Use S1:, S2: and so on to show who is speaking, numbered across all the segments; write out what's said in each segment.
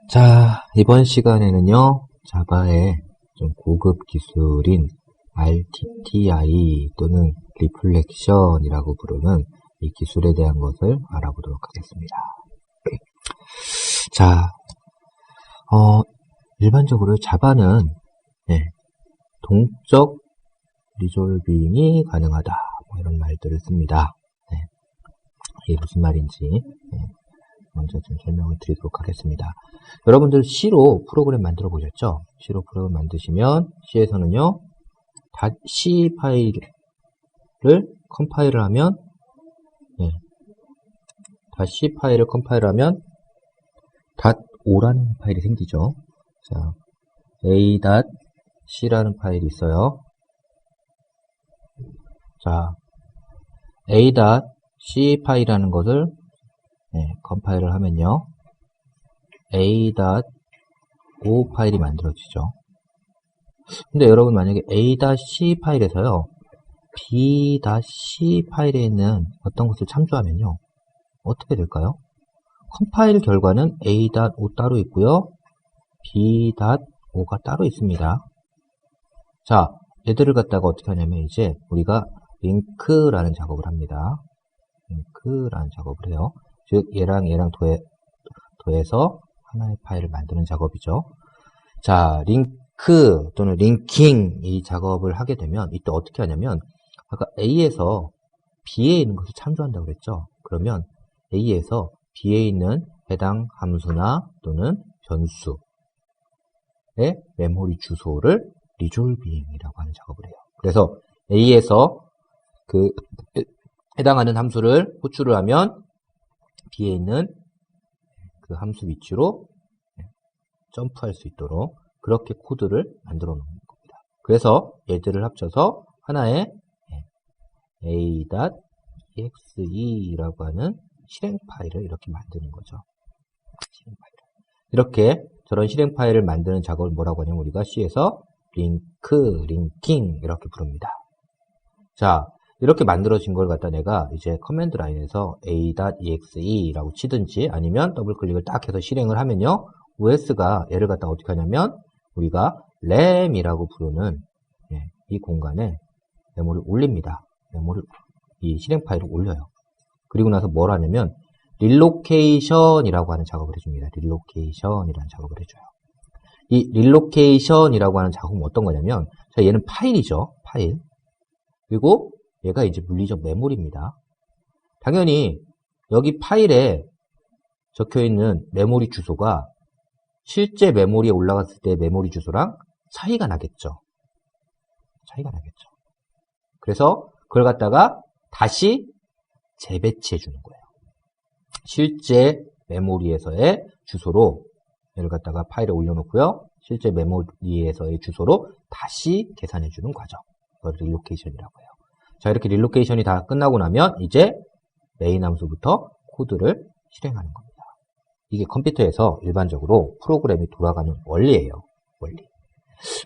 S1: 자, 이번 시간에는요, 자바의 좀 고급 기술인 RTTI 또는 리플렉션이라고 부르는 이 기술에 대한 것을 알아보도록 하겠습니다. 자, 일반적으로 자바는 동적 리졸빙이 가능하다, 뭐 이런 말들을 씁니다. 이게 무슨 말인지 먼저 좀 설명을 드리도록 하겠습니다. 여러분들 C로 프로그램 만들어 보셨죠? C로 프로그램 만드시면 C에서는요, .c 파일을 컴파일을 하면 .c 파일을 컴파일을 하면 .o라는 파일이 생기죠. 자, a.c라는 파일이 있어요. 자, a.c 파일이라는 것을 컴파일을 하면요, a.o 파일이 만들어지죠. 근데 여러분 만약에 a.c 파일에서요, b.c 파일에 있는 어떤 것을 참조하면요, 어떻게 될까요? 컴파일 결과는 a.o 따로 있고요, b.o가 따로 있습니다. 자, 얘들을 갖다가 어떻게 하냐면 이제 우리가 링크라는 작업을 합니다. 링크라는 작업을 해요. 즉 얘랑 더해서 하나의 파일을 만드는 작업이죠. 자, 링크 또는 링킹 이 작업을 하게 되면 이때 어떻게 하냐면 아까 A에서 B에 있는 것을 참조한다고 그랬죠. 그러면 A에서 B에 있는 해당 함수나 또는 변수의 메모리 주소를 리졸빙이라고 하는 작업을 해요. 그래서 A에서 그 해당하는 함수를 호출을 하면 B에 있는 그 함수 위치로 점프할 수 있도록 그렇게 코드를 만들어 놓는 겁니다. 그래서 얘들을 합쳐서 하나의 a.exe라고 하는 실행 파일을 이렇게 만드는 거죠. 실행 파일. 이렇게 저런 실행 파일을 만드는 작업을 뭐라고 하냐면 우리가 C에서 링크, 링킹 이렇게 부릅니다. 자, 이렇게 만들어진 걸 갖다 내가 이제 커맨드 라인에서 a.exe라고 치든지 아니면 더블 클릭을 딱 해서 실행을 하면요, OS가 얘를 갖다 어떻게 하냐면 우리가 RAM이라고 부르는 이 공간에 메모를 올립니다. 이 실행 파일을 올려요. 그리고 나서 뭘 하냐면 릴로케이션이라고 하는 작업을 해줍니다. 릴로케이션이라는 작업을 해줘요. 이 릴로케이션이라고 하는 작업은 어떤 거냐면, 자, 얘는 파일이죠. 파일. 그리고 얘가 이제 물리적 메모리입니다. 당연히 여기 파일에 적혀 있는 메모리 주소가 실제 메모리에 올라갔을 때 메모리 주소랑 차이가 나겠죠. 차이가 나겠죠. 그래서 그걸 갖다가 다시 재배치해 주는 거예요. 실제 메모리에서의 주소로 얘를 갖다가 파일에 올려놓고요, 실제 메모리에서의 주소로 다시 계산해 주는 과정. 그걸 릴로케이션이라고 해요. 자, 이렇게 릴로케이션이 다 끝나고 나면 이제 메인 함수부터 코드를 실행하는 겁니다. 이게 컴퓨터에서 일반적으로 프로그램이 돌아가는 원리예요. 원리.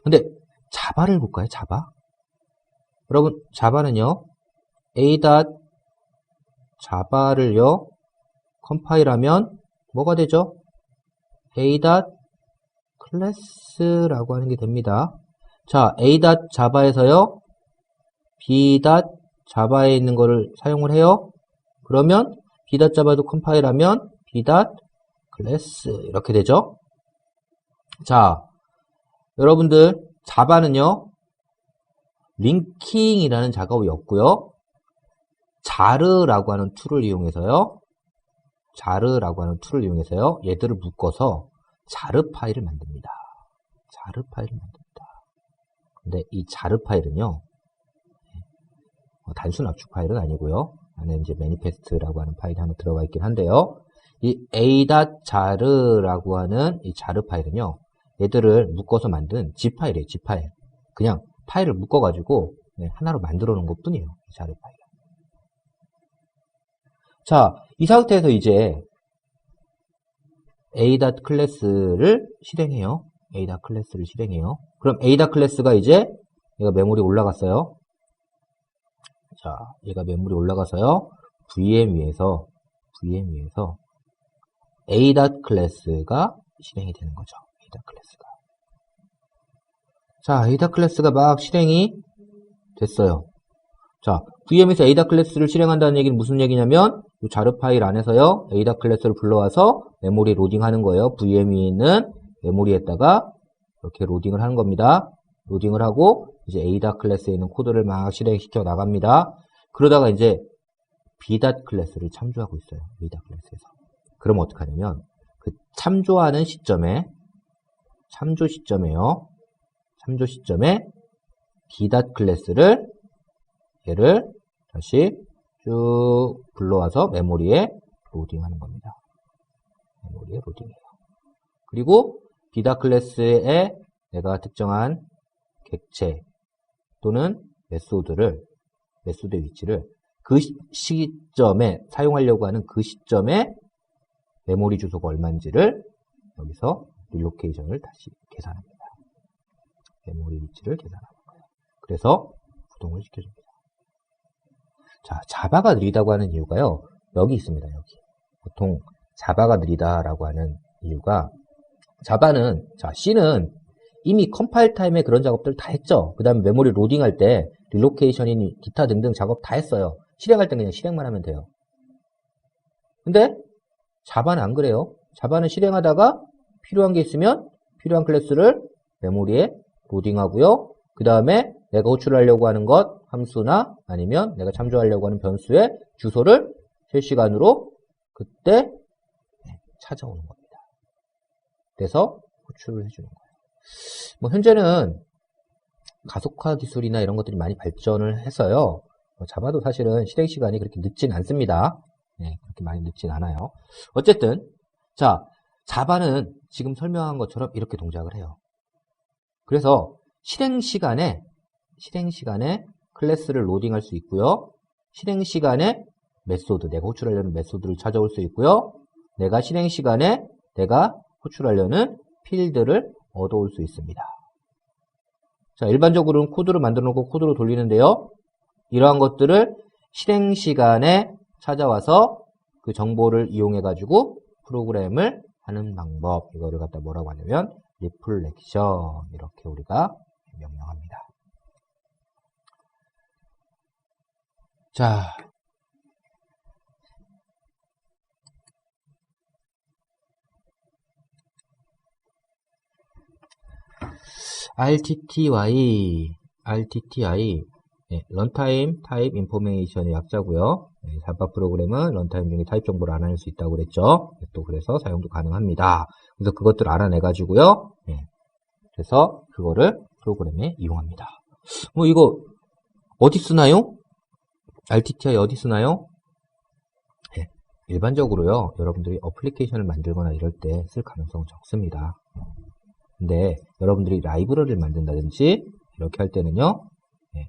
S1: 근데 자바를 볼까요? 자바? 여러분, 자바는요, a.자바를요 컴파일하면 뭐가 되죠? a.class라고 하는 게 됩니다. 자, a.자바에서요 b.자바에 있는 거를 사용을 해요. 그러면 b.자바도 컴파일하면 b.class 이렇게 되죠. 자, 여러분들 자바는요, 링킹이라는 작업이 없고요, 자르라고 하는 툴을 이용해서요, 얘들을 묶어서 자르 파일을 만듭니다. 자르 파일을 만듭니다. 근데 이 자르 파일은요, 단순 압축 파일은 아니고요, 안에 이제 매니페스트라고 하는 파일이 하나 들어가 있긴 한데요, 이 a.자르라고 하는 이 자르 파일은요, 얘들을 묶어서 만든 zip 파일이에요. zip 파일. 그냥 파일을 묶어가지고 하나로 만들어 놓은 것 뿐이에요. 이 자르 파일. 자, 이 상태에서 이제 a.class를 실행해요. a.class를 실행해요. 그럼 a.class가 이제 얘가 메모리에 올라갔어요. 자, 얘가 메모리에 올라가서요, VM 위에서 a.class가 실행이 되는 거죠. 에이다 클래스가. 자, 에이다 클래스가 막 실행이 됐어요. 자, VM에서 에이다 클래스를 실행한다는 얘기는 무슨 얘기냐면 이 자르 파일 안에서요. 에이다 클래스를 불러와서 메모리 로딩하는 거예요. VM에 있는 메모리에다가 이렇게 로딩을 하는 겁니다. 로딩을 하고 이제 에이다 클래스에 있는 코드를 막 실행시켜 나갑니다. 그러다가 이제 B.dot 클래스를 참조하고 있어요. 에이다 클래스에서. 그럼 어떻게 하냐면 그 참조하는 시점에 참조 시점에 B.dot 클래스를 얘를 다시 쭉 불러와서 메모리에 로딩하는 겁니다. 메모리에 로딩해요. 그리고 B.dot 클래스에 내가 특정한 객체 또는 메소드의 위치를 그 시점에 사용하려고 하는 그 시점에 메모리 주소가 얼마인지를 여기서 릴로케이션을 다시 계산합니다. 메모리 위치를 계산하는 거예요. 그래서 구동을 시켜줍니다. 자, 자바가 느리다고 하는 이유가요. 여기 있습니다. 여기. 보통 자바가 느리다라고 하는 이유가 자바는 C는 이미 컴파일 타임에 그런 작업들 다 했죠. 그 다음에 메모리 로딩할 때 릴로케이션이니 기타 등등 작업 다 했어요. 실행할 때 그냥 실행만 하면 돼요. 근데 자바는 안 그래요. 자바는 실행하다가 필요한 게 있으면 필요한 클래스를 메모리에 로딩하고요. 그 다음에 내가 호출하려고 하는 것 함수나 아니면 내가 참조하려고 하는 변수의 주소를 실시간으로 그때 찾아오는 겁니다. 그래서 호출을 해주는 거예요. 뭐 현재는 가속화 기술이나 이런 것들이 많이 발전을 해서요. 자바도 사실은 실행 시간이 그렇게 늦진 않습니다. 네, 그렇게 많이 늦진 않아요. 어쨌든 자, 자바는 지금 설명한 것처럼 이렇게 동작을 해요. 그래서 실행 시간에 클래스를 로딩할 수 있고요. 실행 시간에 메소드, 내가 호출하려는 메소드를 찾아올 수 있고요. 내가 실행 시간에 내가 호출하려는 필드를 얻어올 수 있습니다. 자, 일반적으로는 코드를 만들어 놓고 코드로 돌리는데요. 이러한 것들을 실행 시간에 찾아와서 그 정보를 이용해 가지고 프로그램을 하는 방법, 이거를 갖다 뭐라고 하냐면 리플렉션, 이렇게 우리가 명명합니다. 자, RTTI, 네, 런타임 타입 인포메이션의 약자고요. 네, 자바 프로그램은 런타임 중에 타입 정보를 알아낼 수 있다고 그랬죠. 또 그래서 사용도 가능합니다. 그래서 그것들을 알아내 가지고요. 네, 그래서 그거를 프로그램에 이용합니다. 뭐 이거 어디 쓰나요? RTTI 어디 쓰나요? 네, 일반적으로요. 여러분들이 어플리케이션을 만들거나 이럴 때 쓸 가능성은 적습니다. 근데 여러분들이 라이브러리를 만든다든지 이렇게 할 때는요. 네,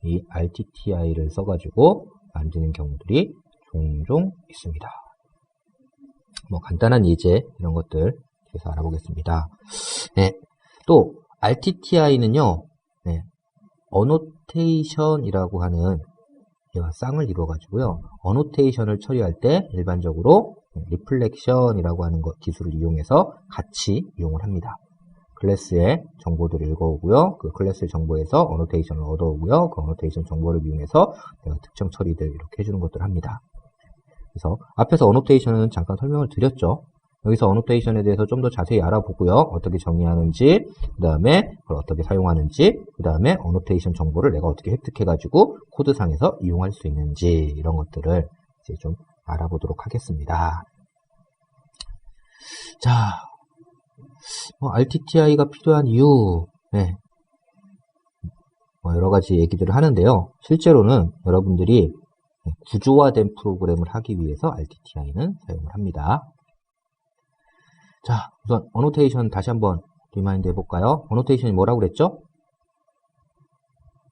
S1: 이 RTTI를 써가지고 만드는 경우들이 종종 있습니다. 뭐 간단한 예제 이런 것들 그래서 알아보겠습니다. 네, 또 RTTI는요. 네, 어노테이션이라고 하는 얘가 쌍을 이루어가지고요. 어노테이션을 처리할 때 일반적으로 리플렉션이라고 하는 기술을 이용해서 같이 이용을 합니다. 클래스의 정보들을 읽어오고요. 그 클래스의 정보에서 어노테이션을 얻어오고요. 그 어노테이션 정보를 이용해서 내가 특정 처리들 이렇게 해주는 것들을 합니다. 그래서 앞에서 어노테이션은 잠깐 설명을 드렸죠. 여기서 어노테이션에 대해서 좀 더 자세히 알아보고요. 어떻게 정의하는지, 그 다음에 그걸 어떻게 사용하는지, 그 다음에 어노테이션 정보를 내가 어떻게 획득해가지고 코드상에서 이용할 수 있는지 이런 것들을 이제 좀 알아보도록 하겠습니다. 자, RTTI가 필요한 이유, 네. 여러 가지 얘기들을 하는데요. 실제로는 여러분들이 구조화된 프로그램을 하기 위해서 RTTI는 사용을 합니다. 자, 우선 어노테이션 다시 한번 리마인드 해볼까요? 어노테이션이 뭐라고 그랬죠?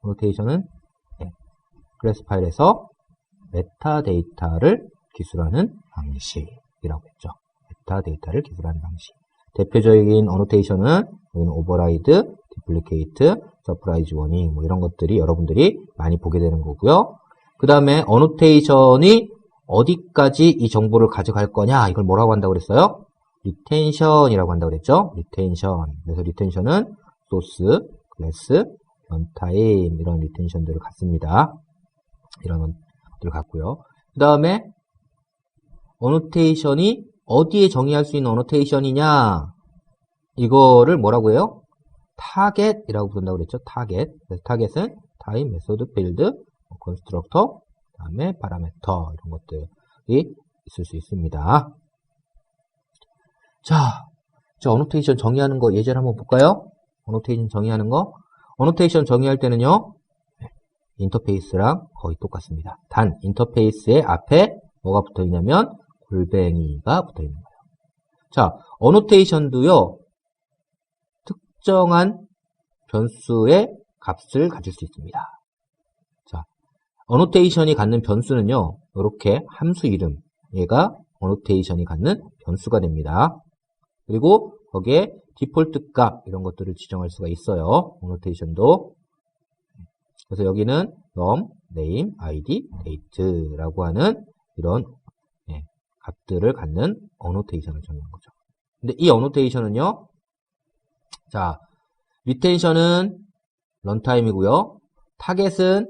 S1: 어노테이션은 클래스 파일에서 메타데이터를 기술하는 방식이라고 했죠. 메타데이터를 기술하는 방식. 대표적인 어노테이션은 여기는 오버라이드, 디플리케이트, 서프라이즈 워닝 뭐 이런 것들이 여러분들이 많이 보게 되는 거고요. 그 다음에 어노테이션이 어디까지 이 정보를 가져갈 거냐 이걸 뭐라고 한다고 그랬어요? 리텐션이라고 한다고 그랬죠? 리텐션. 그래서 리텐션은 소스, 클래스, 런타임 이런 리텐션들을 갖습니다. 이런 것들을 갖고요. 그 다음에 어노테이션이 어디에 정의할 수 있는 어노테이션이냐? 이거를 뭐라고 해요? 타겟이라고 부른다고 그랬죠? 타겟. 그래서 타겟은 타임, 메소드, 필드, 컨스트럭터, 그 다음에 파라메터 이런 것들이 있을 수 있습니다. 자, 어노테이션 정의하는 거 예제를 한번 볼까요? 어노테이션 정의하는 거. 어노테이션 정의할 때는요, 인터페이스랑 거의 똑같습니다. 단, 인터페이스의 앞에 뭐가 붙어 있냐면, 골뱅이가 붙어 있는 거예요. 자, 어노테이션도요, 특정한 변수의 값을 가질 수 있습니다. 자, 어노테이션이 갖는 변수는요, 이렇게 함수 이름, 얘가 어노테이션이 갖는 변수가 됩니다. 그리고 거기에 디폴트 값 이런 것들을 지정할 수가 있어요. 어노테이션도. 그래서 여기는 num, name, id, date라고 하는 이런 값들을 갖는 어노테이션을 정의한 거죠. 근데 이 어노테이션은요. 자, 리텐션은 런타임이고요. 타겟은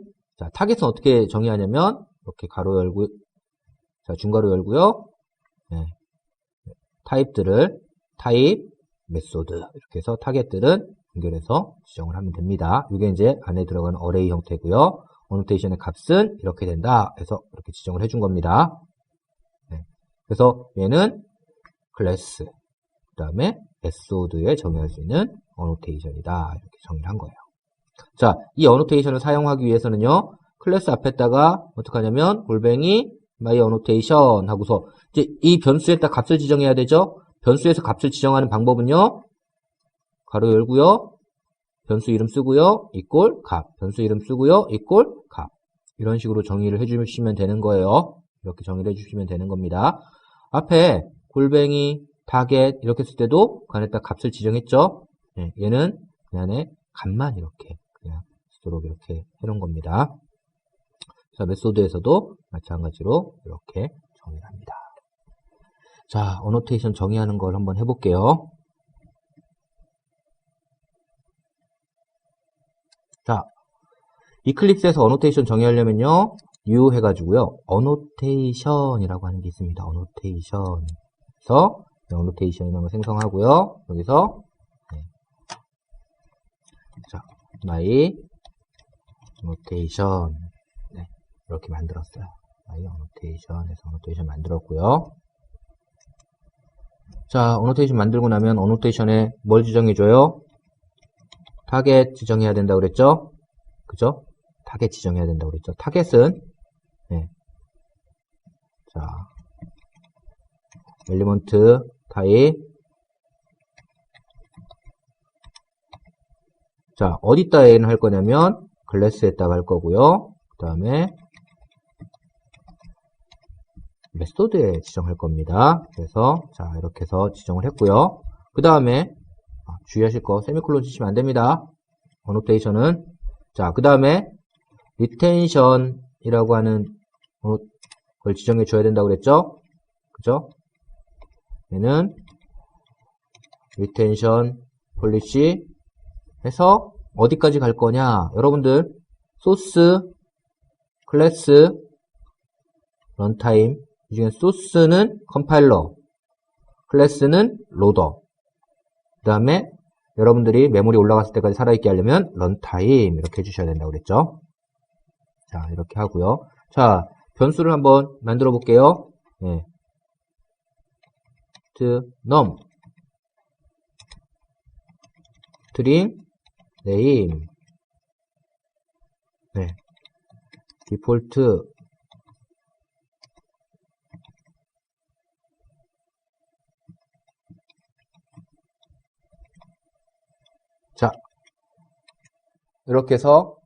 S1: 어떻게 정의하냐면 이렇게 가로 열고 중괄호 열고요. 타입들을 타입, 메소드 이렇게 해서 타겟들은 연결해서 지정을 하면 됩니다. 이게 이제 안에 들어가는 어레이 형태고요. 어노테이션의 값은 이렇게 된다 해서 이렇게 지정을 해준 겁니다. 그래서 얘는 클래스, 그 다음에 메소드에 정의할 수 있는 어노테이션이다 이렇게 정의를 한 거예요. 자, 이 어노테이션을 사용하기 위해서는요, 클래스 앞에다가 어떻게 하냐면 골뱅이 my annotation 하고서 이제 이 변수에다 값을 지정해야 되죠. 변수에서 값을 지정하는 방법은요, 가로 열고요, 변수 이름 쓰고요, 이꼴 값, 변수 이름 쓰고요, 이꼴 값. 이런 식으로 정의를 해주시면 되는 거예요. 이렇게 정의를 해주시면 되는 겁니다. 앞에 골뱅이, 타겟 이렇게 쓸 때도 그 안에다 값을 지정했죠. 얘는 그 안에 값만 이렇게 그냥 쓰도록 이렇게 해놓은 겁니다. 자, 메소드에서도 마찬가지로 이렇게 정의를 합니다. 자, 어노테이션 정의하는 걸 한번 해볼게요. 자, 이클립스에서 어노테이션 정의하려면요, new 해가지고요, 어노테이션이라고 하는 게 있습니다. 어노테이션. 그래서 어노테이션이라는 걸 생성하고요, 여기서 자, my annotation 이렇게 만들었어요. my annotation에서 어노테이션 만들었고요. 자, 어노테이션 만들고 나면 어노테이션에 뭘 지정해줘요? 타겟 지정해야 된다고 그랬죠? 그죠? 타겟 지정해야 된다고 그랬죠? 타겟은 자, 엘리먼트 타입. 자, 어디다 얘는 할 거냐면 클래스에다가 할 거고요. 그 다음에 메소드에 지정할 겁니다. 그래서 자, 이렇게 해서 지정을 했고요. 그 다음에 주의하실 거 세미콜론 치시면 안 됩니다. 어노테이션은 자, 그 다음에 리텐션이라고 하는 걸 지정해 줘야 된다고 그랬죠? 그죠? 얘는 리텐션 폴리시 해서 어디까지 갈 거냐? 여러분들 소스, 클래스, 런타임 이 중에 소스는 컴파일러, 클래스는 로더. 그 다음에 여러분들이 메모리 올라갔을 때까지 살아있게 하려면 런타임 이렇게 해주셔야 된다고 그랬죠. 자, 이렇게 하고요. 자, 변수를 한번 만들어 볼게요. num string name 디폴트 자, 이렇게 해서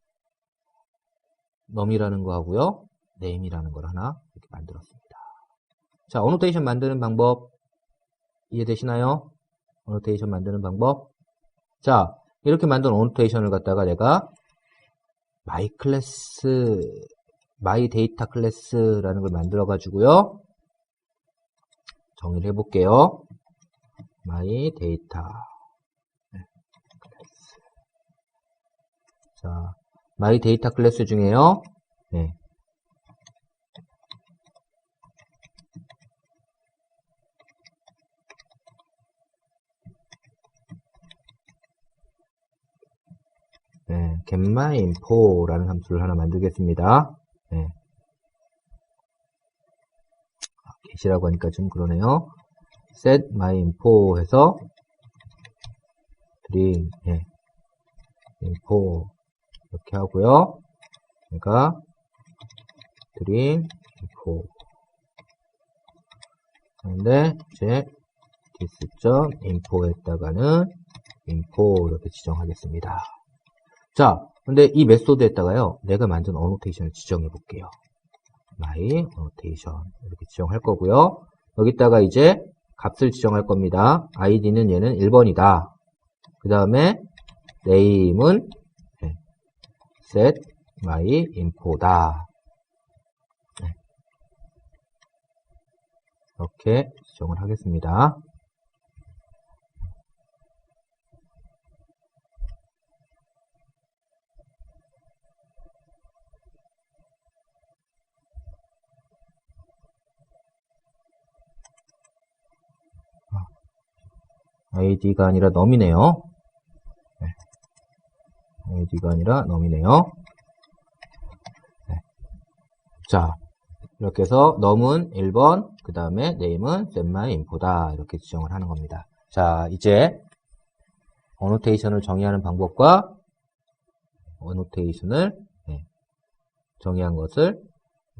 S1: num이라는 거 하고요, name이라는 걸 하나 이렇게 만들었습니다. 자, 어노테이션 만드는 방법 이해되시나요? 어노테이션 만드는 방법. 자, 이렇게 만든 어노테이션을 갖다가 내가 my 클래스, my 데이터 클래스라는 걸 만들어 가지고요, 정의를 해볼게요. my data. 자, my data 클래스 중에요. 네. 네, getMyInfo라는 함수를 하나 만들겠습니다. 네. get이라고 하니까 좀 그러네요. setMyInfo 해서 string 네. info 이렇게 하고요. 그러니까 string info. 그런데 이제 this.info에다가는 info 이렇게 지정하겠습니다. 자, 근데 이 메소드에다가요, 내가 만든 어노테이션을 지정해 볼게요. my annotation 이렇게 지정할 거고요. 여기다가 이제 값을 지정할 겁니다. id는 얘는 1번이다. 그 다음에 name은 set my info다. 이렇게 지정을 하겠습니다. id가 아니라 num이네요. 네. id가 아니라 num이네요. 네. 자, 이렇게 해서 num은 1번, 그 다음에 name은 setMyInfo다. 이렇게 지정을 하는 겁니다. 자, 이제 어노테이션을 정의하는 방법과 어노테이션을 정의한 것을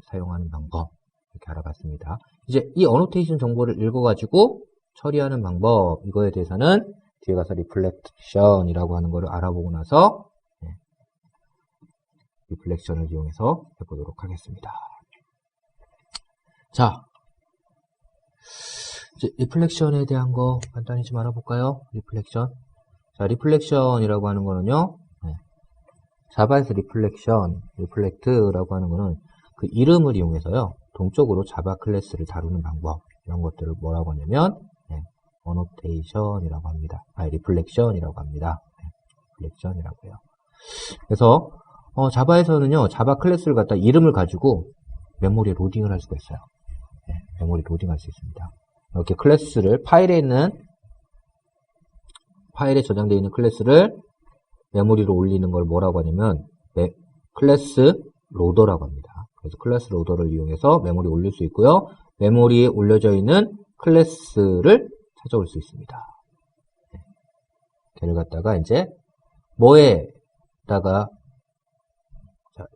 S1: 사용하는 방법 이렇게 알아봤습니다. 이제 이 어노테이션 정보를 읽어가지고 처리하는 방법 이거에 대해서는 뒤에 가서 리플렉션이라고 하는 거를 알아보고 나서 리플렉션을 이용해서 해보도록 하겠습니다. 자, 이제 리플렉션에 대한 거 간단히 좀 알아볼까요? 리플렉션. 자, 리플렉션이라고 하는 거는요. 자바에서 리플렉트라고 하는 거는 그 이름을 이용해서요. 동적으로 자바 클래스를 다루는 방법 이런 것들을 뭐라고 하냐면 어노테이션이라고 합니다. 리플렉션이라고 합니다. 리플렉션이라고 해요. 그래서 자바에서는요. 자바 클래스를 갖다 이름을 가지고 메모리에 로딩을 할 수가 있어요. 메모리 로딩할 수 있습니다. 이렇게 클래스를 파일에 저장되어 있는 클래스를 메모리로 올리는 걸 뭐라고 하냐면 클래스 로더라고 합니다. 그래서 클래스 로더를 이용해서 메모리 올릴 수 있고요. 메모리에 올려져 있는 클래스를 찾아올 수 있습니다. 걔를 갖다가 이제 뭐에다가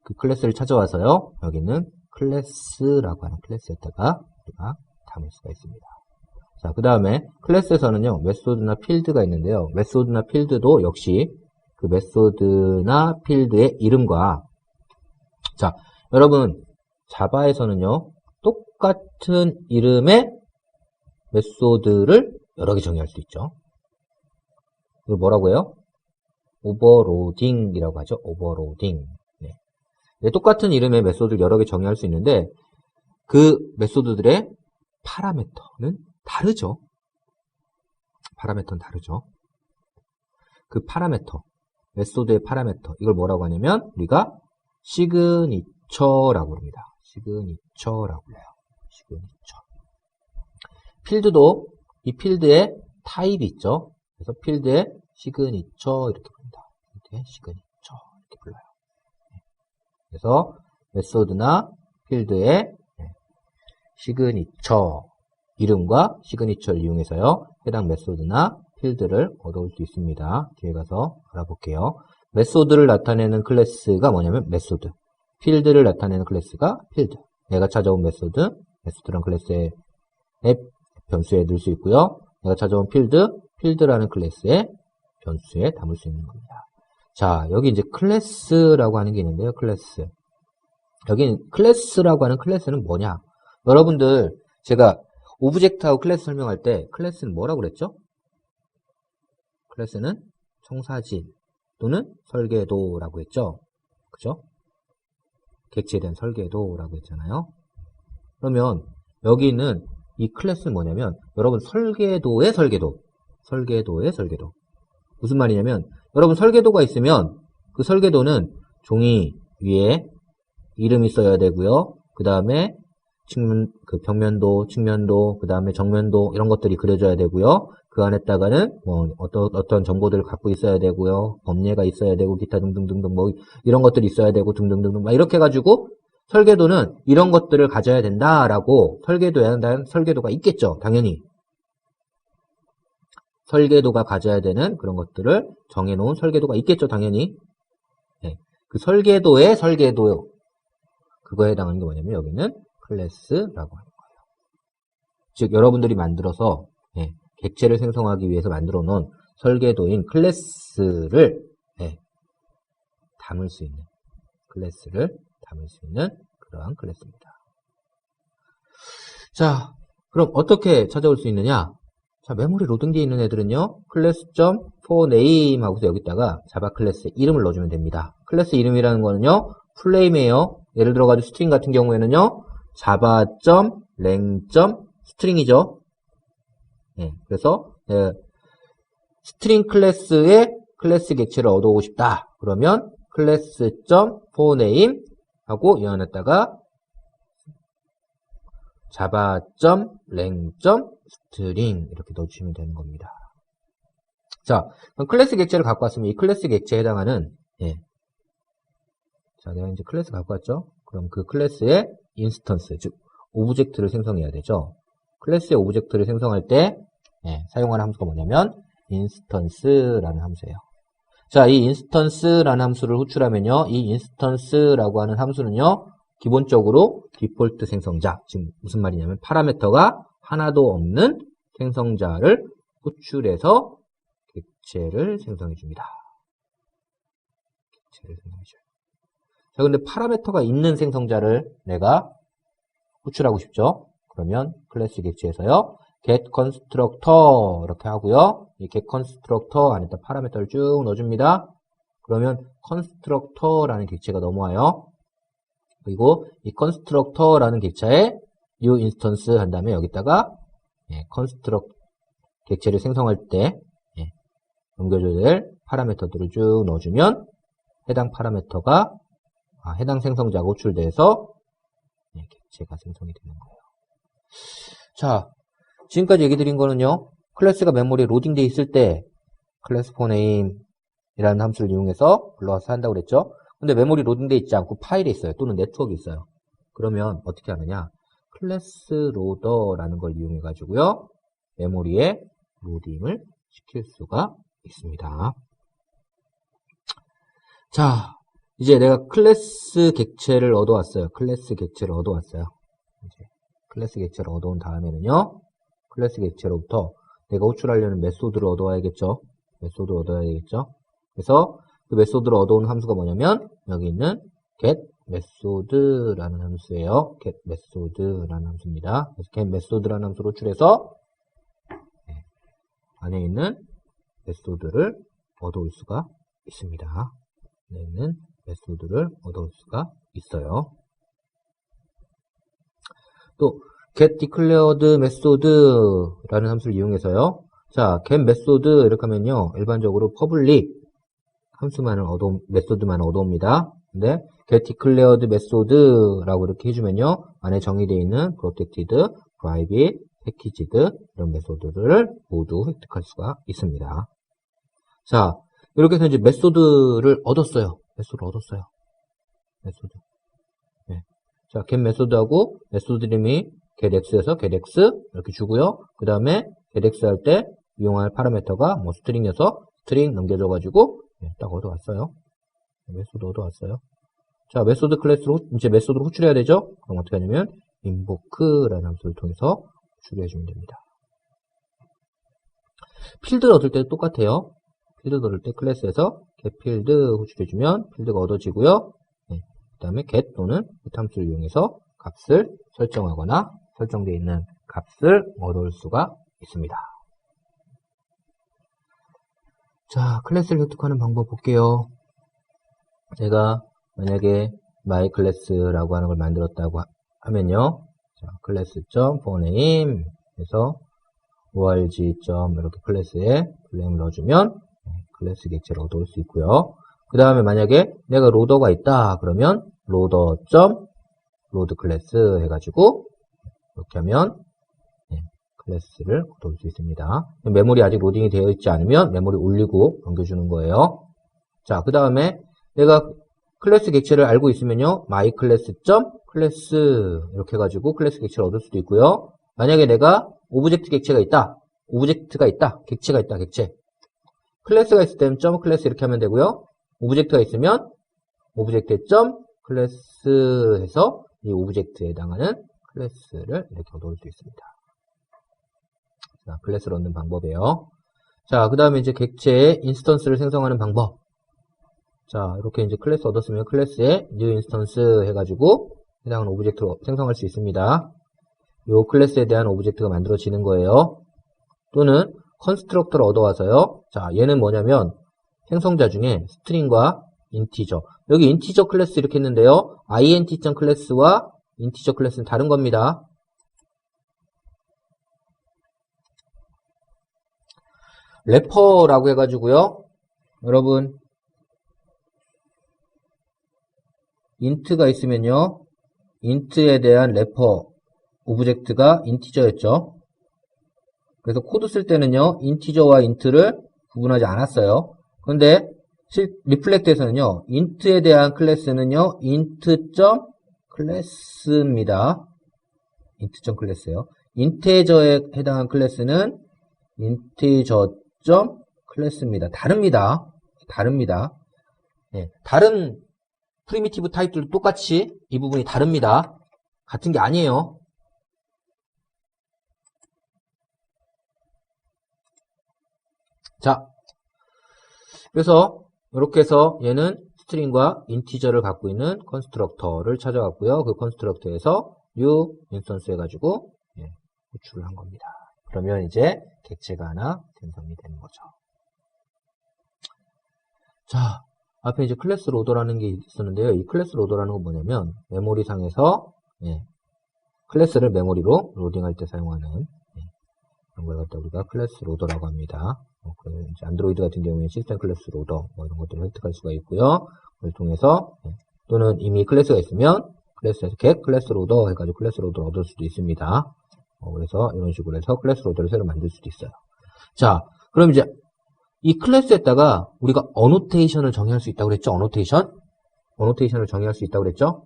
S1: 그 클래스를 찾아와서요. 여기는 클래스라고 하는 클래스에다가 우리가 담을 수가 있습니다. 자, 그 다음에 클래스에서는요. 메소드나 필드가 있는데요. 메소드나 필드도 역시 그 메소드나 필드의 이름과 자, 여러분 자바에서는요. 똑같은 이름의 메소드를 여러 개 정의할 수 있죠. 이걸 뭐라고 해요? 오버로딩이라고 하죠. 오버로딩. 네, 똑같은 이름의 메소드를 여러 개 정의할 수 있는데 그 메소드들의 파라미터는 다르죠. 파라미터는 다르죠. 그 파라미터, 메소드의 파라미터 이걸 뭐라고 하냐면 우리가 시그니처라고 합니다. 시그니처라고 해요. 시그니처. 필드도 이 필드에 타입이 있죠. 그래서 필드에 시그니처 이렇게 부릅니다. 필드에 시그니처 이렇게 불러요. 그래서 메소드나 필드의 시그니처 이름과 시그니처를 이용해서요. 해당 메소드나 필드를 얻어올 수 있습니다. 뒤에 가서 알아볼게요. 메소드를 나타내는 클래스가 뭐냐면 메소드, 필드를 나타내는 클래스가 필드. 내가 찾아온 메소드라는 클래스의 변수에 넣을 수 있고요. 내가 찾아온 필드라는 클래스의 변수에 담을 수 있는 겁니다. 자, 여기 이제 클래스라고 하는 게 있는데요. 클래스. 여기 클래스라고 하는 클래스는 뭐냐? 여러분들 제가 오브젝트하고 클래스 설명할 때 클래스는 뭐라고 그랬죠? 클래스는 청사진 또는 설계도라고 했죠. 그죠? 객체에 대한 설계도라고 했잖아요. 그러면 여기 있는 이 클래스는 뭐냐면 여러분 설계도의 설계도 설계도의 설계도. 무슨 말이냐면 여러분 설계도가 있으면 그 설계도는 종이 위에 이름이 써야 되고요. 그 다음에 그 벽면도, 측면도, 그 다음에 정면도 이런 것들이 그려져야 되고요. 그 안에다가는 뭐 어떤 정보들을 갖고 있어야 되고요. 법례가 있어야 되고 기타 등등등등 뭐 이런 것들이 있어야 되고 등등등등 막 이렇게 해가지고 설계도는 이런 것들을 가져야 된다라고 설계도에 대한 설계도가 있겠죠. 당연히. 설계도가 가져야 되는 그런 것들을 정해놓은 설계도가 있겠죠. 당연히. 네. 그 설계도의 설계도 그거에 해당하는 게 뭐냐면 여기는 클래스라고 하는 거예요. 즉 여러분들이 만들어서 객체를 생성하기 위해서 만들어 놓은 설계도인 클래스를 담을 수 있는 그러한 클래스입니다. 자, 그럼 어떻게 찾아올 수 있느냐? 자, 메모리 로딩되어 있는 애들은요, class.forName 하고서 여기다가 자바 클래스의 이름을 넣어주면 됩니다. 클래스 이름이라는 거는요, 플레임이에요. 예를 들어가지고 스트링 같은 경우에는요, java.lang.string이죠. 그래서 스트링 클래스의 클래스 객체를 얻어오고 싶다. 그러면 class.forName 하고 이 안에다가 java.lang.string 이렇게 넣어주시면 되는 겁니다. 자, 그럼 클래스 객체를 갖고 왔으면 이 클래스 객체에 해당하는 자, 내가 이제 클래스 갖고 왔죠? 그럼 그 클래스의 인스턴스, 즉 오브젝트를 생성해야 되죠. 클래스의 오브젝트를 생성할 때 사용하는 함수가 뭐냐면 인스턴스라는 함수예요. 자, 이 인스턴스라는 함수를 호출하면요. 이 인스턴스라고 하는 함수는요. 기본적으로 디폴트 생성자, 지금 무슨 말이냐면 파라미터가 하나도 없는 생성자를 호출해서 객체를 생성해 줍니다. 객체를 생성해 줘요. 자, 근데 파라미터가 있는 생성자를 내가 호출하고 싶죠? 그러면 클래스 객체에서요. get constructor 이렇게 하고요. 이 get constructor 안에다 파라미터를 쭉 넣어줍니다. 그러면 constructor라는 객체가 넘어와요. 그리고 이 constructor라는 객체에 new instance 한 다음에 여기다가 construct 객체를 생성할 때 넘겨줘야 될 파라미터들을 쭉 넣어주면 해당 파라미터가 해당 생성자가 호출돼서 객체가 생성이 되는 거예요. 자, 지금까지 얘기 드린 거는요. 클래스가 메모리에 로딩되어 있을 때 class for name 이라는 함수를 이용해서 불러와서 한다고 그랬죠. 근데 메모리 로딩되어 있지 않고 파일에 있어요. 또는 네트워크에 있어요. 그러면 어떻게 하느냐? 클래스 로더라는 걸 이용해 가지고요. 메모리에 로딩을 시킬 수가 있습니다. 자, 이제 내가 클래스 객체를 얻어왔어요. 클래스 객체를 얻어왔어요. 이제 클래스 객체를 얻어온 다음에는요. 클래스 객체로부터 내가 호출하려는 메소드를 얻어와야겠죠. 메소드를 얻어야겠죠. 그래서 그 메소드를 얻어온 함수가 뭐냐면 여기 있는 get method라는 함수예요. get method라는 함수입니다. 그래서 get method라는 함수를 호출해서 안에 있는 메소드를 얻어올 수가 있습니다. 안에 있는 메소드를 얻어올 수가 있어요. 또 get declared method라는 함수를 이용해서요. 자, get method 이렇게 하면요. 일반적으로 public 함수만을 메소드만 얻어옵니다. 근데 get declared method라고 이렇게 해주면요. 안에 정의되어 있는 protected, private, packaged 이런 메소드를 모두 획득할 수가 있습니다. 자, 이렇게 해서 이제 메소드를 얻었어요. 메소드. 자, get 메소드하고 메소드 이름이 getX에서 getX 이렇게 주고요. 그 다음에 getX 할 때 이용할 파라미터가 뭐 스트링이어서 스트링 넘겨줘가지고 딱 얻어왔어요. 메소드 얻어왔어요. 자, 메소드 클래스로 이제 메소드를 호출해야 되죠. 그럼 어떻게 하냐면 invoke라는 함수를 통해서 호출해 주면 됩니다. 필드를 얻을 때도 똑같아요. 필드 얻을 때 클래스에서 getField 호출해 주면 필드가 얻어지고요. 그 다음에 get 또는 get 함수를 이용해서 값을 설정하거나 설정되어 있는 값을 얻어올 수가 있습니다. 자, 클래스를 획득하는 방법 볼게요. 제가 만약에 my class라고 하는 걸 만들었다고 하면요. 자, class.forName 해서 org 이렇게 클래스에 블랭을 넣어주면 클래스 객체를 얻어올 수 있고요. 그 다음에 만약에 내가 로더가 있다 그러면 loader 클래스 해가지고 이렇게 하면 클래스를 얻어올 수 있습니다. 메모리 아직 로딩이 되어 있지 않으면 메모리 올리고 넘겨주는 거예요. 자, 그 다음에 내가 클래스 객체를 알고 있으면요, myClass.class 이렇게 해가지고 클래스 객체를 얻을 수도 있고요. 만약에 내가 오브젝트 객체가 있다, 객체가 있다, 객체. 클래스가 있을 때는 .class 이렇게 하면 되고요. 오브젝트가 있으면 오브젝트의 .class 해서 이 오브젝트에 해당하는 클래스를 이렇게 얻어올 수 있습니다. 자, 클래스를 얻는 방법이에요. 자, 그 다음에 이제 객체의 인스턴스를 생성하는 방법. 자, 이렇게 이제 클래스 얻었으면 클래스에 new instance 해가지고 해당하는 오브젝트로 생성할 수 있습니다. 이 클래스에 대한 오브젝트가 만들어지는 거예요. 또는 컨스트럭터를 얻어와서요. 자, 얘는 뭐냐면 생성자 중에 스트링과 인티저. 여기 인티저 클래스 이렇게 했는데요. int.class와 인티저 클래스는 다른 겁니다. 래퍼라고 해가지고요. 여러분 int가 있으면요. int에 대한 래퍼 오브젝트가 인티저였죠. 그래서 코드 쓸 때는요. 인티저와 int를 구분하지 않았어요. 그런데 리플렉트에서는요. int에 대한 클래스는요. int.class입니다. int.class예요. 인테저에 해당한 클래스는 integer.class입니다. 다릅니다. 네, 다른 프리미티브 타입들도 똑같이 이 부분이 다릅니다. 같은 게 아니에요. 자, 그래서 이렇게 해서 얘는 스트링과 인티저를 갖고 있는 컨스트럭터를 찾아왔고요. 그 컨스트럭터에서 new instance 해가지고 호출을 한 겁니다. 그러면 이제 객체가 하나 생성이 되는 거죠. 자, 앞에 이제 클래스 로더라는 게 있었는데요. 이 클래스 로더라는 건 뭐냐면 메모리상에서 클래스를 메모리로 로딩할 때 사용하는 그런 걸 갖다 우리가 클래스 로더라고 합니다. 이제 안드로이드 같은 경우에 시스템 클래스 로더 이런 것들을 획득할 수가 있고요. 그걸 통해서 또는 이미 클래스가 있으면 클래스에서 get 클래스 로더 해가지고 클래스 로더를 얻을 수도 있습니다. 그래서 이런 식으로 해서 클래스 로더를 새로 만들 수도 있어요. 자, 그럼 이제 이 클래스에다가 우리가 어노테이션을 정의할 수 있다고 그랬죠? 어노테이션을 정의할 수 있다고 그랬죠?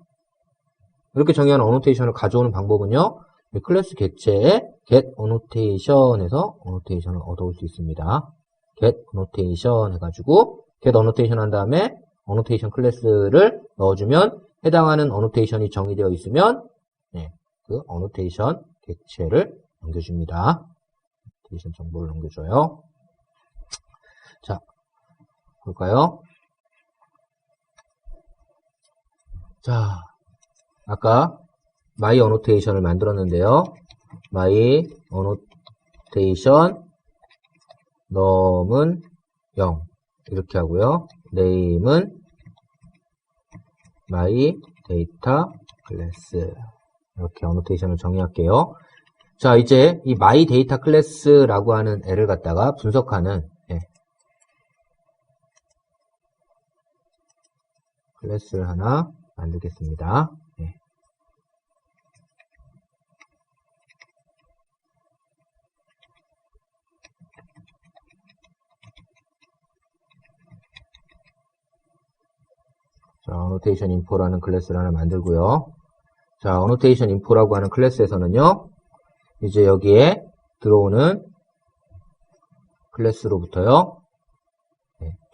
S1: 이렇게 정의한 어노테이션을 가져오는 방법은요. 이 클래스 객체에 get annotation에서 annotation을 얻어올 수 있습니다. get annotation 해가지고 get annotation 한 다음에 annotation 클래스를 넣어주면 해당하는 annotation이 정의되어 있으면 그 annotation 객체를 넘겨줍니다. annotation 정보를 넘겨줘요. 자, 볼까요? 자, 아까 my annotation을 만들었는데요. my annotation num은 0 이렇게 하고요. name은 my data class 이렇게 annotation을 정의할게요. 자, 이제 이 my data class라고 하는 애를 갖다가 분석하는 클래스를 하나 만들겠습니다. 자, annotation info라는 클래스를 하나 만들고요. 자, annotation info라고 하는 클래스에서는요, 이제 여기에 들어오는 클래스로부터요,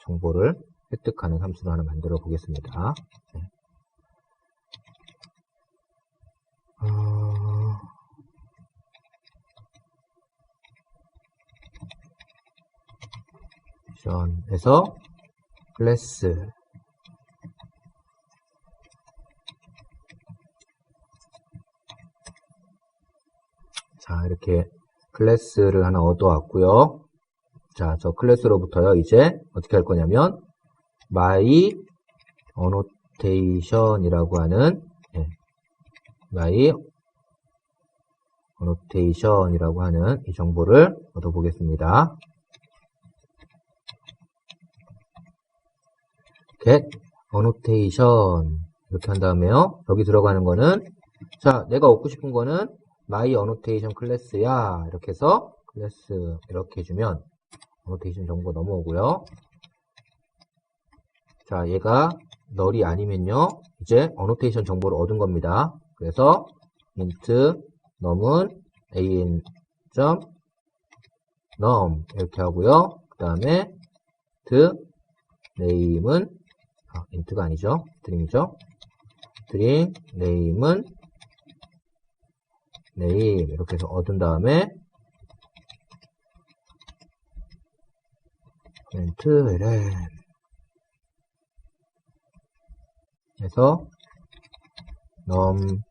S1: 정보를 획득하는 함수를 하나 만들어 보겠습니다. 에서 클래스 자, 이렇게 클래스를 하나 얻어왔고요. 자, 저 클래스로부터요, 이제 어떻게 할 거냐면 my annotation이라고 하는 my annotation이라고 하는 이 정보를 얻어보겠습니다. get annotation 이렇게 한 다음에요. 여기 들어가는 거는 자, 내가 얻고 싶은 거는 my annotation 클래스야. 이렇게 해서 클래스 이렇게 해주면 annotation 정보 넘어오고요. 자, 얘가 널이 아니면요. 이제 annotation 정보를 얻은 겁니다. 그래서 int num은 an.num 이렇게 하고요. 그 다음에 name은 int가 아니죠. string이죠. string name은 name 이렇게 해서 얻은 다음에 println 해서 num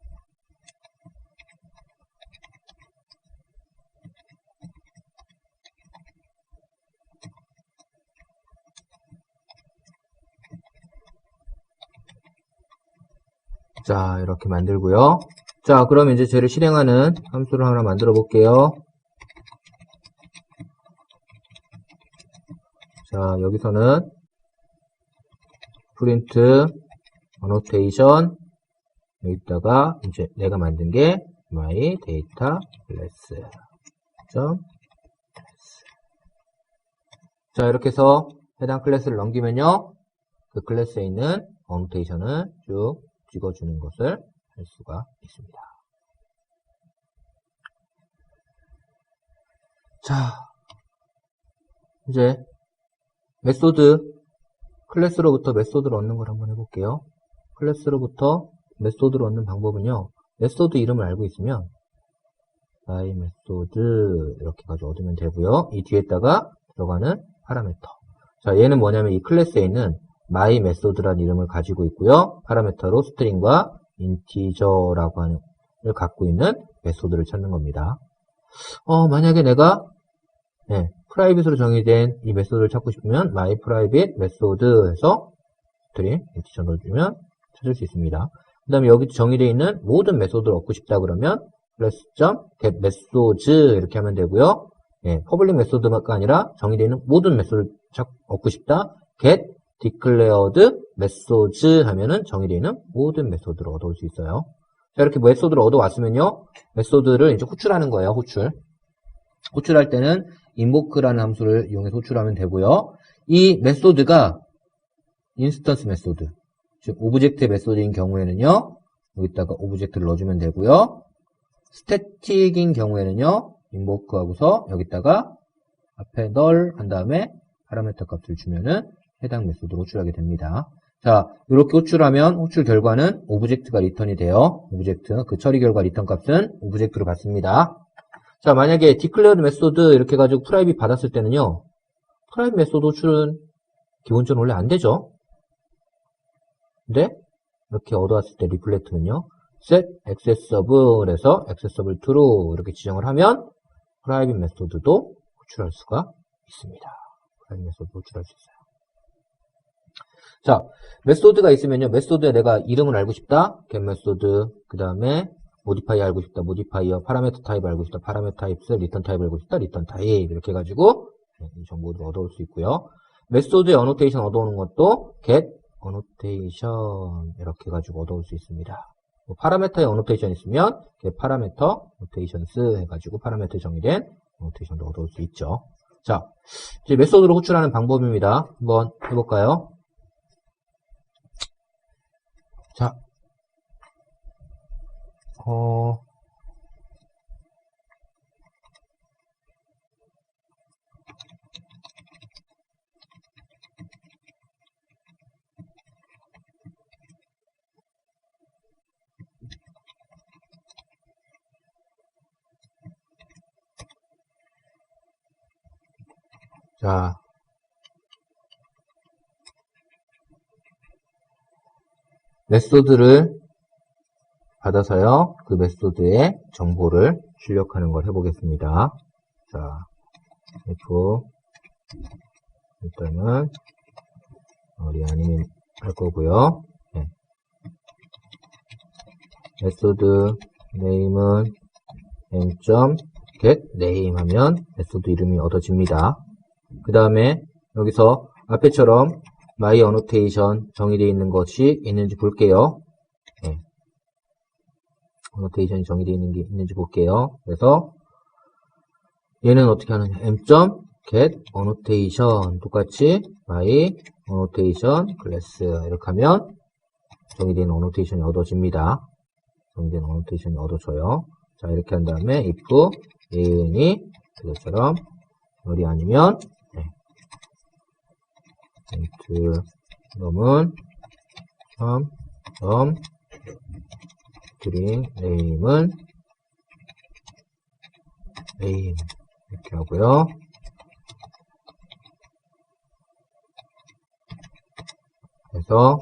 S1: 자, 이렇게 만들고요. 자, 그럼 이제 쟤를 실행하는 함수를 하나 만들어 볼게요. 자, 여기서는 print annotation 여기다가 이제 내가 만든 게 my data class 자, 이렇게 해서 해당 클래스를 넘기면요. 그 클래스에 있는 annotation을 쭉 찍어주는 것을 할 수가 있습니다. 자, 이제 메소드 클래스로부터 메소드를 얻는 걸 한번 해볼게요. 클래스로부터 메소드를 얻는 방법은요. 메소드 이름을 알고 있으면 my 메소드 이렇게 가지고 얻으면 되고요. 이 뒤에다가 들어가는 파라미터. 자, 얘는 뭐냐면 이 클래스에 있는 my 메소드라는 이름을 가지고 있고요. 파라미터로 스트링과 인티저라고 하는 걸 갖고 있는 메소드를 찾는 겁니다. 만약에 내가 프라이빗으로 정의된 이 메소드를 찾고 싶으면 my private method 해서 스트링 인티저 넣어주면 찾을 수 있습니다. 그 다음에 여기 정의되어 있는 모든 메소드를 얻고 싶다 그러면 class.get methods 이렇게 하면 되고요. 퍼블릭 메소드가 아니라 정의되어 있는 모든 메소드를 얻고 싶다. get declared methods 하면은 정의되어 있는 모든 메소드를 얻어올 수 있어요. 자, 이렇게 메소드를 얻어왔으면요. 메소드를 이제 호출하는 거예요. 호출할 때는 invoke라는 함수를 이용해서 호출하면 되고요. 이 메소드가 인스턴스 메소드, 즉 오브젝트 메소드인 경우에는요. 여기다가 오브젝트를 넣어주면 되고요. 스태틱인 경우에는요. invoke하고서 여기다가 앞에 null 한 다음에 파라미터 값을 주면은 해당 메소드로 호출하게 됩니다. 자, 이렇게 호출하면 호출 결과는 오브젝트가 리턴이 돼요. 오브젝트, 그 처리 결과 리턴 값은 오브젝트로 받습니다. 자, 만약에 declared 메소드 이렇게 가지고 프라이빗 받았을 때는요. 프라이빗 메소드 호출은 기본적으로 원래 안 되죠. 근데 이렇게 얻어왔을 때 리플렉트는요. set accessible 해서 accessible true 이렇게 지정을 하면 프라이빗 메소드도 호출할 수가 있습니다. 프라이빗 메소드 호출할 수 있어요. 자, 메소드가 있으면요. 메소드에 내가 이름을 알고 싶다. get 메소드 그 다음에 모디파이 알고 싶다. 모디파이어 파라미터 타입 알고 싶다. 파라미터 타입스 리턴 타입 알고 싶다. 리턴 타입 이렇게 해가지고 이 정보를 얻어올 수 있고요. 메소드의 어노테이션 얻어오는 것도 get annotation 이렇게 해가지고 얻어올 수 있습니다. 파라미터에 어노테이션 있으면 get 파라미터 annotations 해가지고 파라미터에 정의된 어노테이션도 얻어올 수 있죠. 자, 이제 메소드로 호출하는 방법입니다. 한번 해볼까요? 자, 자, 메소드를 받아서요, 그 메소드의 정보를 출력하는 걸 해보겠습니다. 자, F, 일단은, 우리 아니면 할 거고요. 메소드 네임은 m.getName 하면 메소드 이름이 얻어집니다. 그 다음에 여기서 앞에처럼 myAnnotation 정의되어 있는 것이 있는지 볼게요. 네. annotation이 정의되어 있는 게 있는지 볼게요. 그래서 얘는 어떻게 하느냐, m.getAnnotation 똑같이 myAnnotation class 이렇게 하면 정의된 annotation이 얻어집니다. 정의된 annotation이 얻어져요. 자, 이렇게 한 다음에 if 예은이 그것처럼 열이 아니면 int 놈은 string name은 name 이렇게 하고요. 그래서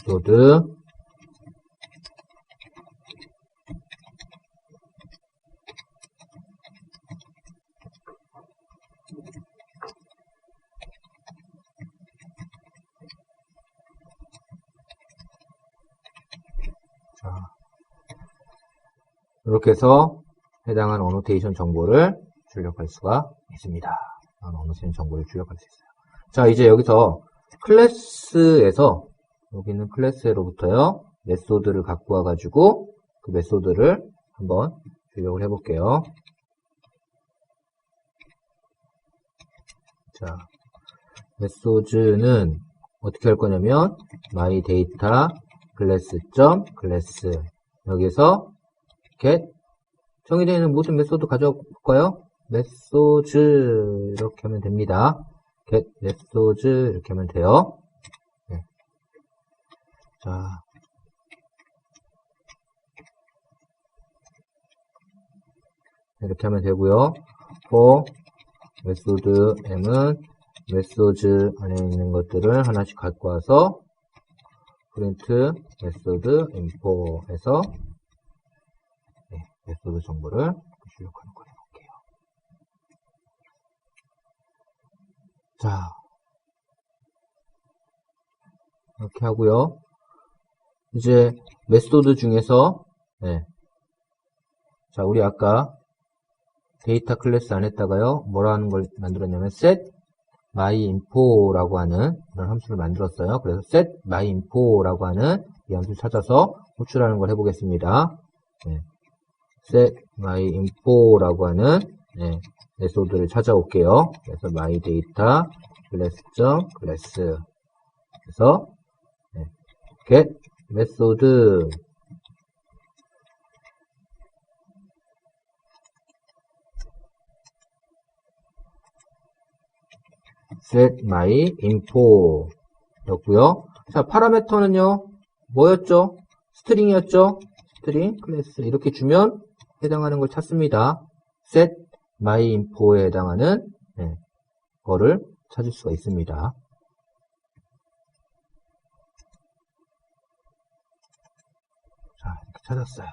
S1: 메소드 이렇게 해서 해당한 어노테이션 정보를 출력할 수가 있습니다. 어노테이션 정보를 출력할 수 있어요. 자, 이제 여기서 클래스에서 여기 있는 클래스로부터요 메소드를 갖고 와가지고 그 메소드를 한번 출력을 해볼게요. 자, 메소드는 어떻게 할 거냐면 myData class.class 여기서 get 정의되어 있는 모든 메소드 가져와 볼까요? 메소드 이렇게 하면 됩니다. get 메소드 이렇게 하면 돼요. 네. 자, 이렇게 하면 되고요. for 메소드 m은 메소드 안에 있는 것들을 하나씩 갖고 와서 print 메소드 info에서 메소드 정보를 출력하는 거 해볼게요. 자, 이렇게 하고요. 이제 메소드 중에서 자, 우리 아까 데이터 클래스 안에다가요 뭐라는 걸 만들었냐면 set myinfo라고 하는 그런 함수를 만들었어요. 그래서 set myinfo라고 하는 이 함수를 찾아서 호출하는 걸 해보겠습니다. set myinfo라고 하는 메소드를 찾아올게요. 그래서 myData class.class 그래서 get 메소드 set myinfo 였고요. 자, 파라미터는요 뭐였죠? 스트링이었죠? 스트링 클래스 이렇게 주면 해당하는 걸 찾습니다. set myinfo에 해당하는 거를 찾을 수가 있습니다. 자, 이렇게 찾았어요.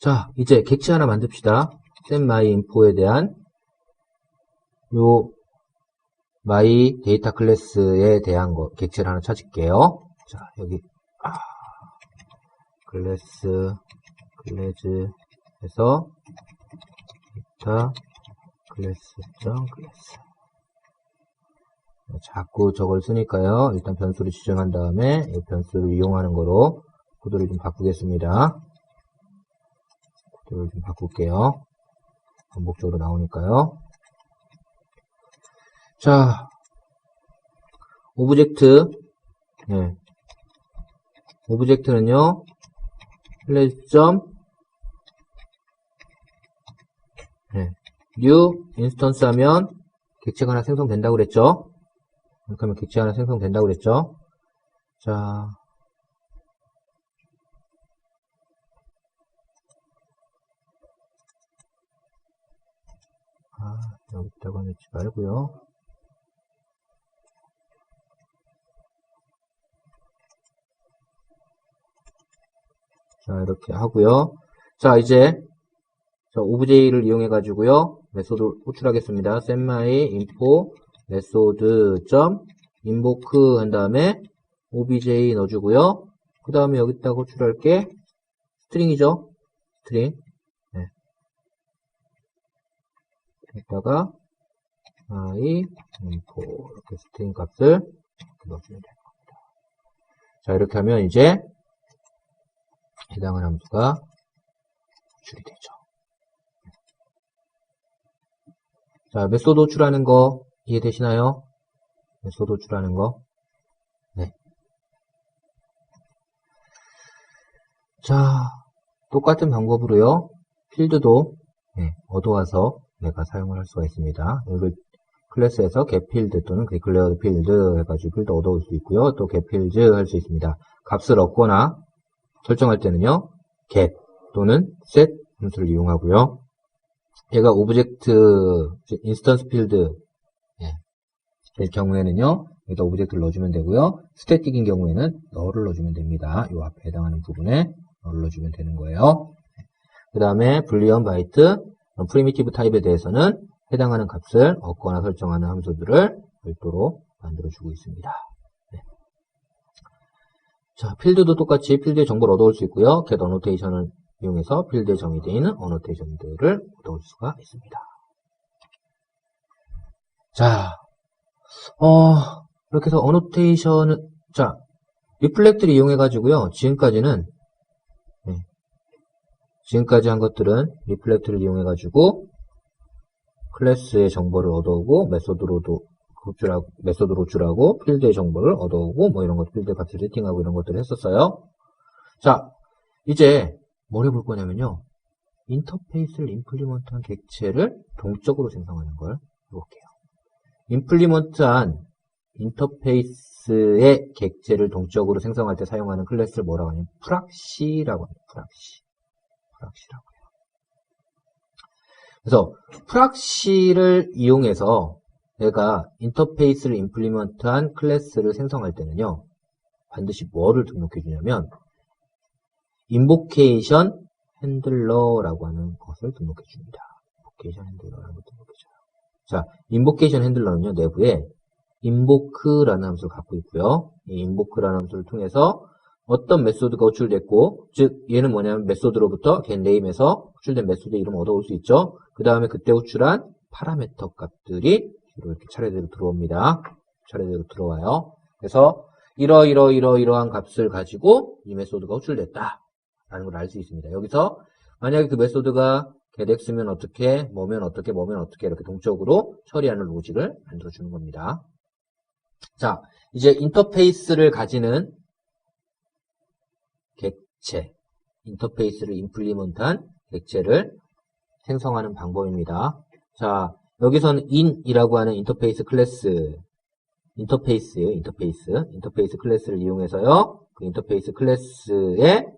S1: 자, 이제 객체 하나 만듭시다. set myinfo에 대한 요 my 데이터 클래스에 대한 거 객체를 하나 찾을게요. 자, 여기 클래스에서 데이터 클래스.클래스 자꾸 저걸 쓰니까요. 일단 변수를 지정한 다음에 이 변수를 이용하는 거로 코드를 좀 바꾸겠습니다. 코드를 좀 바꿀게요. 반복적으로 나오니까요. 자, 오브젝트, 오브젝트는요, 클래스.new 인스턴스 하면 객체가 하나 생성된다고 그랬죠? 이렇게 하면 객체 하나 생성된다고 그랬죠? 자, 여기다가 넣지 말고요. 자, 이렇게 하고요. 자, 이제 오브제를 이용해 가지고요. 메소드를 호출하겠습니다. setMyInfo 메소드.invoke 한 다음에 obj 넣어주고요. 그 다음에 여기다가 호출할 게 스트링이죠. 스트링. 네. 여기다가 info 이렇게 스트링 값을 이렇게 넣어주면 되는 겁니다. 자, 이렇게 하면 이제 해당하는 함수가 호출이 되죠. 자, 메소드 호출하는 거 이해되시나요? 메소드 호출하는 거. 네. 자, 똑같은 방법으로요. 필드도 얻어와서 내가 사용을 할 수가 있습니다. 이걸 클래스에서 getField 또는 declared field 해가지고 필드 얻어올 수 있고요. 또 getFields 할 수 있습니다. 값을 얻거나 설정할 때는요. get 또는 set 함수를 이용하고요. 얘가 오브젝트 인스턴스 필드 될 경우에는요. 여기다 오브젝트를 넣어주면 되고요. 스태틱인 경우에는 nul을 넣어주면 됩니다. 이 앞에 해당하는 부분에 nul을 넣어주면 되는 거예요. 그 다음에 불리언 바이트 프리미티브 타입에 대해서는 해당하는 값을 얻거나 설정하는 함수들을 별도로 만들어주고 있습니다. 네. 자, 필드도 똑같이 필드의 정보를 얻어올 수 있고요. get annotation을 이용해서 필드에 정의되어 있는 어노테이션들을 얻어올 수가 있습니다. 자, 이렇게 해서 어노테이션은, 자, 리플렉트를 이용해가지고요. 지금까지 한 것들은 리플렉트를 이용해가지고 클래스의 정보를 얻어오고 메소드로 호출하고 필드의 정보를 얻어오고 뭐 이런 것 필드 값을 세팅하고 이런 것들을 했었어요. 자, 이제 뭘 해볼 거냐면요. 인터페이스를 임플리먼트한 객체를 동적으로 생성하는 걸 해볼게요. 임플리먼트한 인터페이스의 객체를 동적으로 생성할 때 사용하는 클래스를 뭐라고 하냐면 프락시라고 합니다. 프락시라고요. 그래서 프락시를 이용해서 내가 인터페이스를 임플리먼트한 클래스를 생성할 때는요. 반드시 뭐를 등록해 주냐면 인보케이션 핸들러라고 하는 것을 등록해 줍니다. 인보케이션 핸들러라는 것을 등록해 줘요. 자, 인보케이션 핸들러는요, 내부에 invoke라는 함수를 갖고 있고요. 이 invoke라는 함수를 통해서 어떤 메소드가 호출됐고, 즉 얘는 뭐냐면 메소드로부터 getName에서 호출된 메소드 이름을 얻어올 수 있죠. 그 다음에 그때 호출한 파라메터 값들이 이렇게 차례대로 들어옵니다. 차례대로 들어와요. 그래서 이러한 값을 가지고 이 메소드가 호출됐다 라는 걸 알 수 있습니다. 여기서 만약에 그 메소드가 getX면 어떻게, 뭐면 어떻게 이렇게 동적으로 처리하는 로직을 만들어주는 겁니다. 자, 이제 인터페이스를 가지는 객체, 인터페이스를 임플리먼트한 객체를 생성하는 방법입니다. 자, 여기서는 in이라고 하는 인터페이스 클래스, 인터페이스 클래스를 이용해서요. 그 인터페이스 클래스의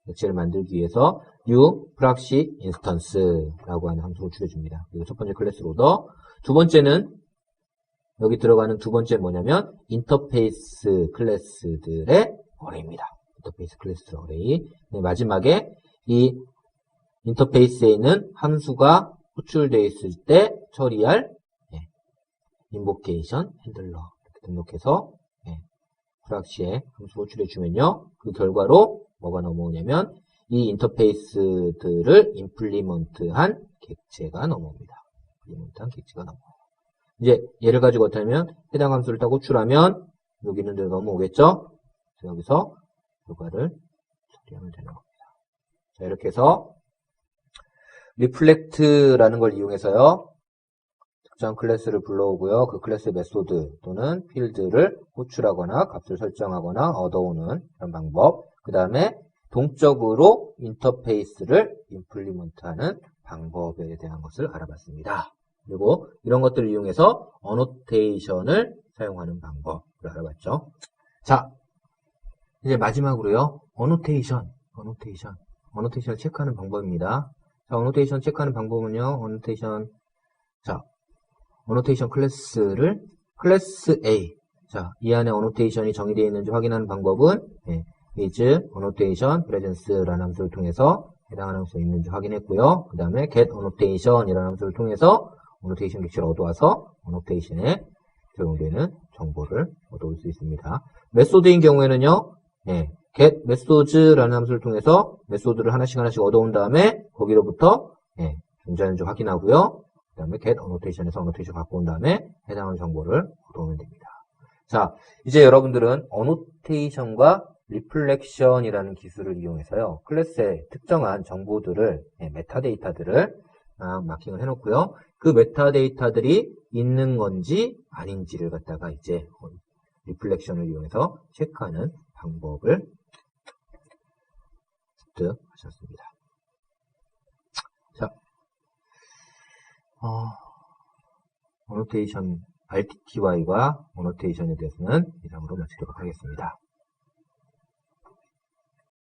S1: 객체를 만들기 위해서 new proxy instance라고 하는 함수를 줄여줍니다. 그리고 첫 번째 클래스 로더, 두 번째는 여기 들어가는 두 번째 뭐냐면 인터페이스 클래스들의 어레이입니다. 인터페이스 클래스들 어레이. 네, 마지막에 이 인터페이스에 있는 함수가 호출되어 있을 때 처리할 인보케이션 핸들러 이렇게 등록해서 프락시에 함수 호출해 주면요. 그 결과로 뭐가 넘어오냐면 이 인터페이스들을 임플리먼트한 객체가 넘어옵니다. 임플리먼트한 객체가 넘어와요. 이제 얘를 가지고 어떻게 하면 해당 함수를 딱 호출하면 여기 있는 데로 넘어오겠죠? 그래서 여기서 결과를 처리하면 되는 겁니다. 자, 이렇게 해서 리플렉트라는 걸 이용해서요. 특정 클래스를 불러오고요. 그 클래스의 메소드 또는 필드를 호출하거나 값을 설정하거나 얻어오는 그런 방법. 그 다음에 동적으로 인터페이스를 임플리먼트하는 방법에 대한 것을 알아봤습니다. 그리고 이런 것들을 이용해서 어노테이션을 사용하는 방법을 알아봤죠. 자, 이제 마지막으로요. 어노테이션을 체크하는 방법입니다. 자, 어노테이션 체크하는 방법은요. 어노테이션 클래스를 클래스 A. 자, 이 안에 어노테이션이 정의되어 있는지 확인하는 방법은 is annotation presence라는 함수를 통해서 해당하는 함수가 있는지 확인했고요. 그 다음에 get annotation이라는 함수를 통해서 어노테이션 객체를 얻어와서 어노테이션에 적용되는 정보를 얻어올 수 있습니다. 메소드인 경우에는요, get methods라는 함수를 통해서 메소드를 하나씩 얻어온 다음에 거기로부터 존재하는지 확인하고요. 그 다음에 get annotation에서 annotation 갖고 온 다음에 해당하는 정보를 얻어오면 됩니다. 자, 이제 여러분들은 annotation과 reflection이라는 기술을 이용해서요. 클래스의 특정한 정보들을, 메타데이터들을 마킹을 해놓고요. 그 메타데이터들이 있는 건지 아닌지를 갖다가 이제 리플렉션을 이용해서 체크하는 방법을 습득하셨습니다. 자, annotation, RTTY과 annotation에 대해서는 이상으로 마치도록 하겠습니다.